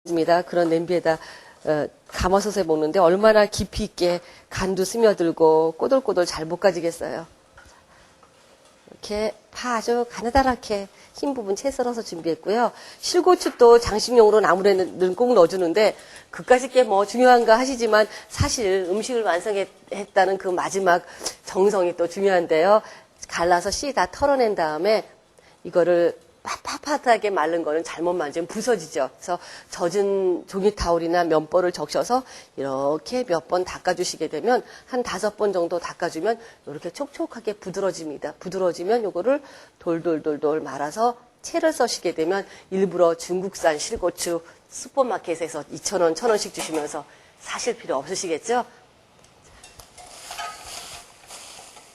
입니다. 그런 냄비에다 감아서서 먹는데 얼마나 깊이 있게 간도 스며들고 꼬들꼬들 잘 볶아지겠어요. 이렇게 파 아주 가느다랗게 흰 부분 채 썰어서 준비했고요. 실고추도 장식용으로 나물에는 꼭 넣어주는데 그까짓 게 뭐 중요한가 하시지만 사실 음식을 완성했다는 그 마지막 정성이 또 중요한데요. 갈라서 씨 다 털어낸 다음에 이거를 빳빳하게 마른 거는 잘못 만지면 부서지죠. 그래서 젖은 종이타올이나 면보를 적셔서 이렇게 몇 번 닦아주시게 되면 한 5번 정도 닦아주면 이렇게 촉촉하게 부드러집니다. 부드러지면 이거를 돌돌돌돌 말아서 채를 써시게 되면 일부러 중국산 실고추 슈퍼마켓에서 2,000원, 1,000원씩 주시면서 사실 필요 없으시겠죠?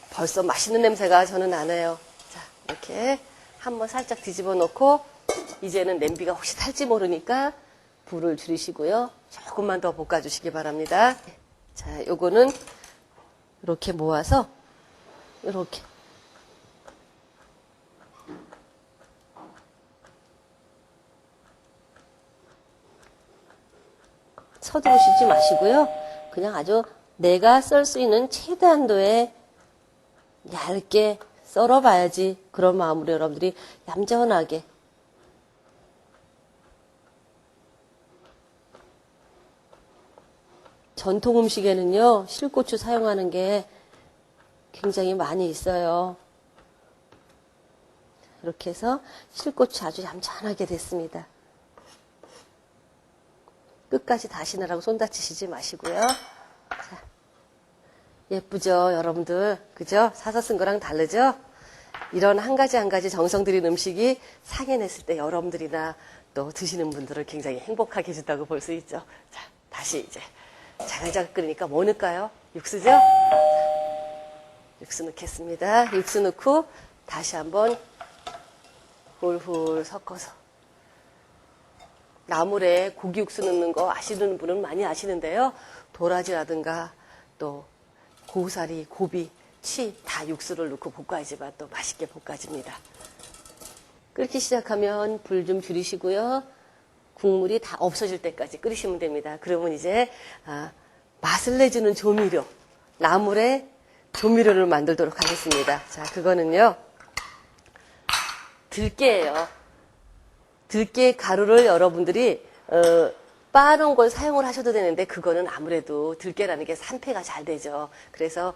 벌써 맛있는 냄새가 저는 나네요. 자, 이렇게 한번 살짝 뒤집어 놓고 이제는 냄비가 혹시 탈지 모르니까 불을 줄이시고요. 조금만 더 볶아주시기 바랍니다. 자, 요거는 이렇게 모아서 이렇게 서두르시지 마시고요. 그냥 아주 내가 썰 수 있는 최대한도의 얇게 썰어봐야지 그런 마음으로 여러분들이 얌전하게 전통 음식에는요 실고추 사용하는 게 굉장히 많이 있어요. 이렇게 해서 실고추 아주 얌전하게 됐습니다. 끝까지 다시느라고 손 다치시지 마시고요. 자, 예쁘죠 여러분들, 그죠? 사서 쓴 거랑 다르죠? 이런 한 가지 정성 들인 음식이 상해냈을 때 여러분들이나 또 드시는 분들을 굉장히 행복하게 해준다고 볼 수 있죠. 자, 다시 이제 자글자글 끓이니까 뭐 넣을까요? 육수죠? 육수 넣겠습니다. 육수 넣고 다시 한번 훌훌 섞어서 나물에 고기 육수 넣는 거 아시는 분은 많이 아시는데요. 도라지라든가 또 고사리, 고비, 치 다 육수를 넣고 볶아야지만 또 맛있게 볶아집니다. 끓기 시작하면 불 좀 줄이시고요. 국물이 다 없어질 때까지 끓이시면 됩니다. 그러면 이제 맛을 내주는 조미료, 나물에 조미료를 만들도록 하겠습니다. 자, 그거는요. 들깨예요. 들깨 가루를 여러분들이 빻아놓은 걸 사용을 하셔도 되는데 그거는 아무래도 들깨라는 게 산패가 잘 되죠. 그래서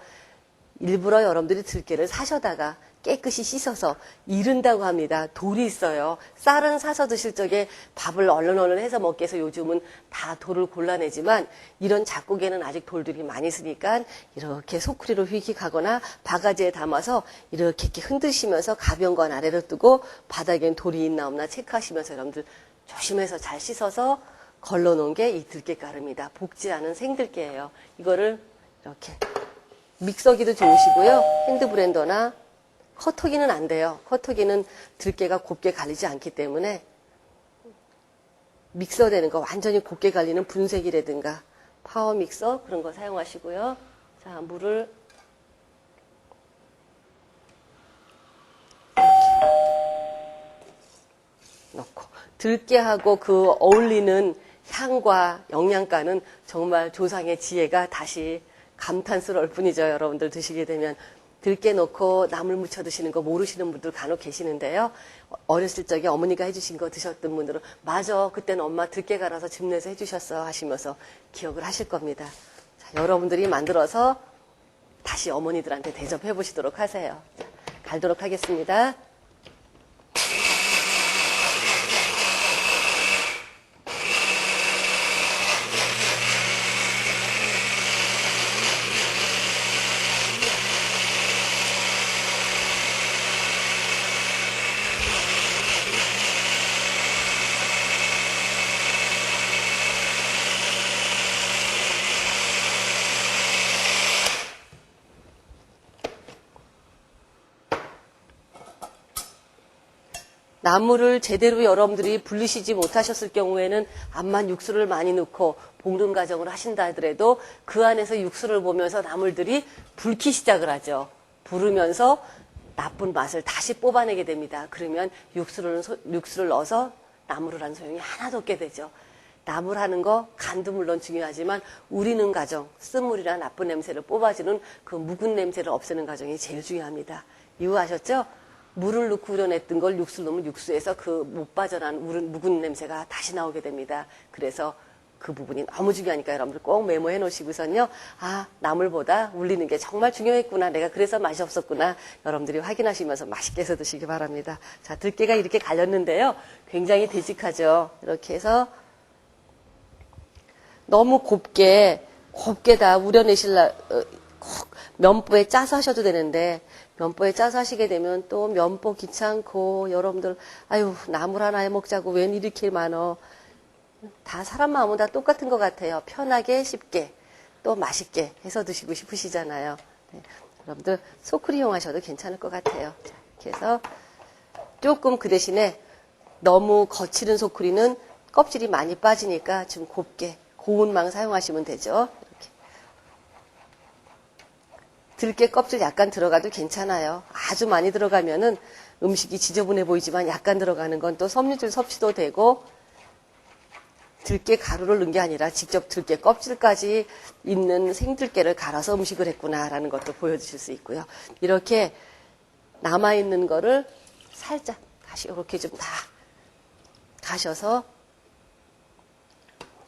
일부러 여러분들이 들깨를 사셔다가 깨끗이 씻어서 이른다고 합니다. 돌이 있어요. 쌀은 사서 드실 적에 밥을 얼른 해서 먹기 위해서 요즘은 다 돌을 골라내지만 이런 작곡에는 아직 돌들이 많이 있으니까 이렇게 소쿠리로 휘익하거나 바가지에 담아서 이렇게 흔드시면서 가벼운 건 아래로 뜨고 바닥엔 돌이 있나 없나 체크하시면서 여러분들 조심해서 잘 씻어서 걸러놓은 게 이 들깨가루입니다. 볶지 않은 생들깨예요. 이거를 이렇게 믹서기도 좋으시고요. 핸드블렌더나 커터기는 안 돼요. 커터기는 들깨가 곱게 갈리지 않기 때문에 믹서 되는 거 완전히 곱게 갈리는 분쇄기라든가 파워 믹서 그런 거 사용하시고요. 자, 물을 넣고 들깨하고 그 어울리는 향과 영양가는 정말 조상의 지혜가 다시 감탄스러울 뿐이죠. 여러분들 드시게 되면 들깨 넣고 나물 무쳐 드시는 거 모르시는 분들 간혹 계시는데요. 어렸을 적에 어머니가 해주신 거 드셨던 분들은 맞아 그때는 엄마 들깨 갈아서 즙 내서 해주셨어 하시면서 기억을 하실 겁니다. 자, 여러분들이 만들어서 다시 어머니들한테 대접해 보시도록 하세요. 자, 갈도록 하겠습니다. 나물을 제대로 여러분들이 불리시지 못하셨을 경우에는 암만 육수를 많이 넣고 볶는 과정을 하신다 하더라도 그 안에서 육수를 보면서 나물들이 불기 시작을 하죠. 부르면서 나쁜 맛을 다시 뽑아내게 됩니다. 그러면 육수를 넣어서 나물을 한 소용이 하나도 없게 되죠. 나물하는 거 간도 물론 중요하지만 우리는 과정, 쓴물이나 나쁜 냄새를 뽑아주는 그 묵은 냄새를 없애는 과정이 제일 중요합니다. 이해하셨죠? 물을 넣고 우려냈던 걸 육수를 넣으면 육수에서 그 못 빠져난 묵은 냄새가 다시 나오게 됩니다. 그래서 그 부분이 너무 중요하니까 여러분들 꼭 메모해 놓으시고선요. 아, 나물보다 울리는 게 정말 중요했구나. 내가 그래서 맛이 없었구나. 여러분들이 확인하시면서 맛있게 해서 드시기 바랍니다. 자, 들깨가 이렇게 갈렸는데요. 굉장히 되직하죠. 이렇게 해서 너무 곱게 다 우려내실라 면보에 짜서 하셔도 되는데 면보에 짜서 하시게 되면 또 면보 귀찮고 여러분들 아유 나물 하나 해 먹자고 웬 이렇게 많어. 다 사람 마음은 다 똑같은 것 같아요. 편하게 쉽게 또 맛있게 해서 드시고 싶으시잖아요. 네, 여러분들 소쿠리 이용하셔도 괜찮을 것 같아요. 자, 이렇게 해서 조금 그 대신에 너무 거칠은 소쿠리는 껍질이 많이 빠지니까 좀 곱게 고운 망 사용하시면 되죠. 이렇게. 들깨 껍질 약간 들어가도 괜찮아요. 아주 많이 들어가면은 음식이 지저분해 보이지만 약간 들어가는 건 또 섬유질 섭취도 되고 들깨 가루를 넣은 게 아니라 직접 들깨 껍질까지 있는 생들깨를 갈아서 음식을 했구나라는 것도 보여주실 수 있고요. 이렇게 남아있는 거를 살짝 다시 이렇게 좀 다 가셔서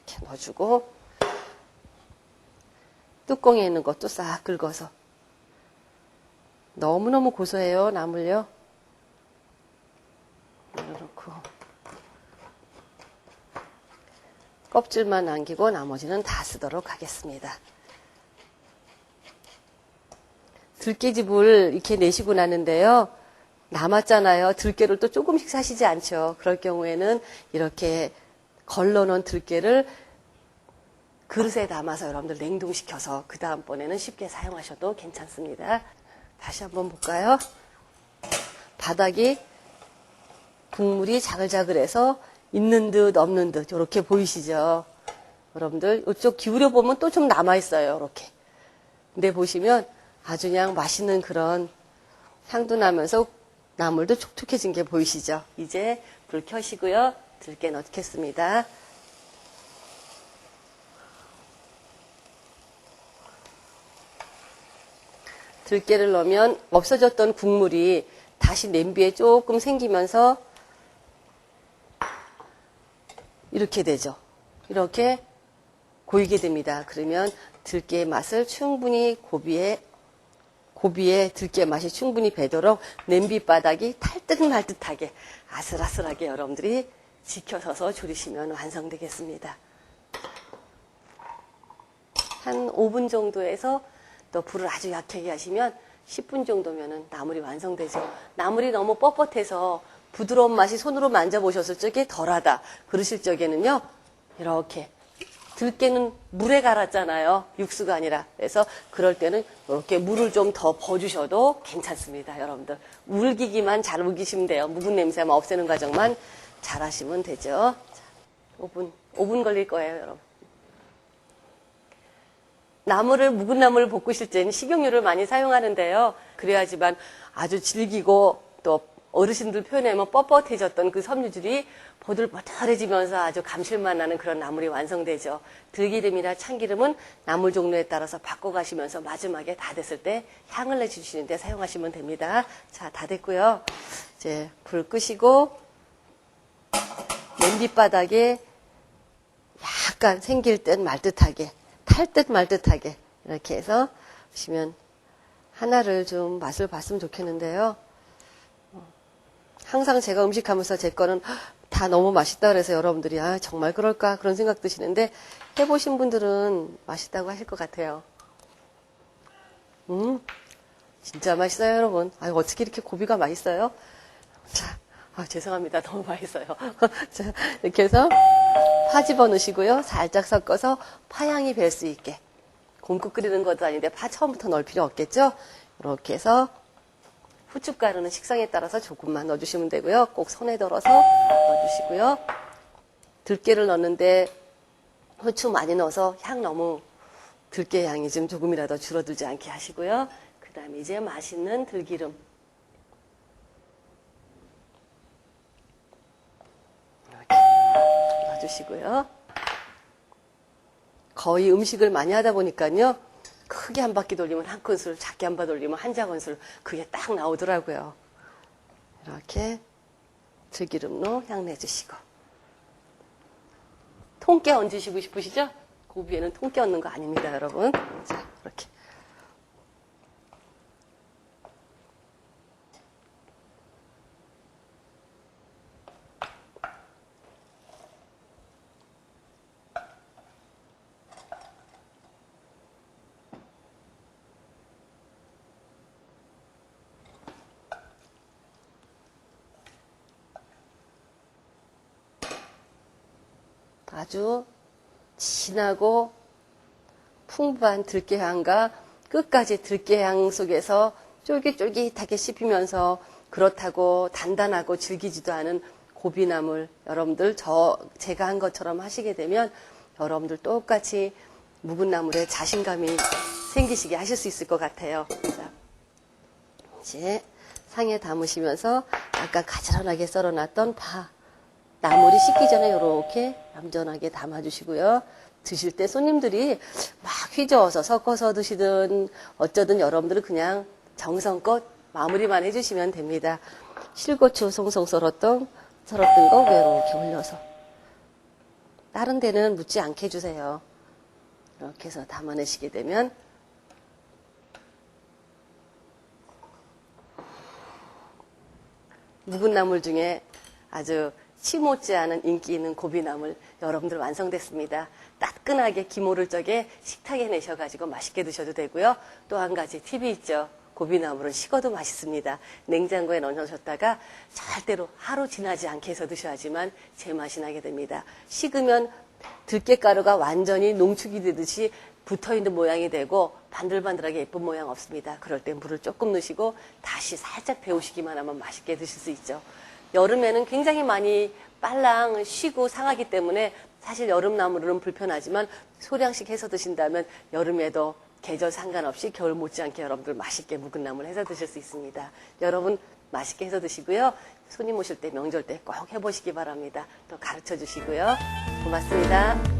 이렇게 넣어주고 뚜껑에 있는 것도 싹 긁어서 너무너무 고소해요. 나물요. 넣어놓고 껍질만 남기고 나머지는 다 쓰도록 하겠습니다. 들깨즙을 이렇게 내시고 나는데요. 남았잖아요. 들깨를 또 조금씩 사시지 않죠. 그럴 경우에는 이렇게 걸러놓은 들깨를 그릇에 담아서 여러분들 냉동시켜서 그 다음번에는 쉽게 사용하셔도 괜찮습니다. 다시 한번 볼까요? 바닥이 국물이 자글자글해서 있는 듯 없는 듯 이렇게 보이시죠? 여러분들 이쪽 기울여 보면 또 좀 남아있어요. 이렇게. 근데 보시면 아주 그냥 맛있는 그런 향도 나면서 나물도 촉촉해진 게 보이시죠? 이제 불 켜시고요. 들깨 넣겠습니다. 들깨를 넣으면 없어졌던 국물이 다시 냄비에 조금 생기면서 이렇게 되죠. 이렇게 고이게 됩니다. 그러면 들깨의 맛을 충분히 고비에 들깨 맛이 충분히 배도록 냄비 바닥이 탈듯말듯하게 아슬아슬하게 여러분들이 지켜서서 졸이시면 완성되겠습니다. 한 5분 정도에서 또 불을 아주 약하게 하시면 10분 정도면 나물이 완성되죠. 나물이 너무 뻣뻣해서 부드러운 맛이 손으로 만져보셨을 적에 덜하다. 그러실 적에는요. 이렇게 들깨는 물에 갈았잖아요. 육수가 아니라. 그래서 그럴 때는 이렇게 물을 좀 더 버주셔도 괜찮습니다. 여러분들. 울기기만 잘 울기시면 돼요. 묵은 냄새만 없애는 과정만 잘 하시면 되죠. 자, 5분 걸릴 거예요. 여러분. 나물을 묵은 나물을 볶으실 때는 식용유를 많이 사용하는데요. 그래야지만 아주 질기고 또 어르신들 표현하면 뻣뻣해졌던 그 섬유질이 보들보들해지면서 아주 감칠맛 나는 그런 나물이 완성되죠. 들기름이나 참기름은 나물 종류에 따라서 바꿔가시면서 마지막에 다 됐을 때 향을 내주시는데 사용하시면 됩니다. 자, 다 됐고요. 이제 불 끄시고 냄비 바닥에 약간 생길 듯 말 듯하게 탈 듯 말 듯하게 이렇게 해서 보시면 하나를 좀 맛을 봤으면 좋겠는데요. 항상 제가 음식하면서 제 거는 다 너무 맛있다 그래서 여러분들이 아 정말 그럴까 그런 생각 드시는데 해보신 분들은 맛있다고 하실 것 같아요. 진짜 맛있어요 여러분. 아 어떻게 이렇게 고비가 맛있어요? 자, 죄송합니다. 너무 맛있어요. 자, 이렇게 해서 파 집어넣으시고요. 살짝 섞어서 파향이 별 수 있게. 곰국 끓이는 것도 아닌데 파 처음부터 넣을 필요 없겠죠? 이렇게 해서 후춧가루는 식성에 따라서 조금만 넣어주시면 되고요. 꼭 손에 덜어서 넣어주시고요. 들깨를 넣는데 후추 많이 넣어서 향 너무 들깨 향이 좀 조금이라도 줄어들지 않게 하시고요. 그 다음에 이제 맛있는 들기름. 이렇게 넣어주시고요. 거의 음식을 많이 하다 보니까요. 크게 한 바퀴 돌리면 한 큰술, 작게 한 바퀴 돌리면 한 작은술, 그게 딱 나오더라고요. 이렇게 들기름로 향 내주시고. 통깨 얹으시고 싶으시죠? 고비에는 통깨 얹는 거 아닙니다, 여러분. 자, 이렇게. 아주 진하고 풍부한 들깨향과 끝까지 들깨향 속에서 쫄깃쫄깃하게 씹히면서 그렇다고 단단하고 질기지도 않은 고비나물, 여러분들 제가 한 것처럼 하시게 되면 여러분들 똑같이 묵은 나물에 자신감이 생기시게 하실 수 있을 것 같아요. 자, 이제 상에 담으시면서 아까 가지런하게 썰어놨던 파, 나물이 식기 전에 이렇게 얌전하게 담아주시고요. 드실 때 손님들이 막 휘저어서 섞어서 드시든 어쩌든 여러분들은 그냥 정성껏 마무리만 해주시면 됩니다. 실고추 송송 썰었던 거 이렇게 올려서 다른 데는 묻지 않게 해주세요. 이렇게 해서 담아내시게 되면 묵은 나물 중에 아주 치 못지않은 인기 있는 고비나물 여러분들 완성됐습니다. 따끈하게 기모를 쪄게 식탁에 내셔가지고 맛있게 드셔도 되고요. 또 한 가지 팁이 있죠. 고비나물은 식어도 맛있습니다. 냉장고에 넣어놓으셨다가 절대로 하루 지나지 않게 해서 드셔야지만 제맛이 나게 됩니다. 식으면 들깨가루가 완전히 농축이 되듯이 붙어있는 모양이 되고 반들반들하게 예쁜 모양 없습니다. 그럴 때 물을 조금 넣으시고 다시 살짝 데우시기만 하면 맛있게 드실 수 있죠. 여름에는 굉장히 많이 빨랑 쉬고 상하기 때문에 사실 여름나물은 불편하지만 소량씩 해서 드신다면 여름에도 계절 상관없이 겨울 못지않게 여러분들 맛있게 묵은 나물 해서 드실 수 있습니다. 여러분 맛있게 해서 드시고요. 손님 오실 때 명절 때 꼭 해보시기 바랍니다. 또 가르쳐 주시고요. 고맙습니다.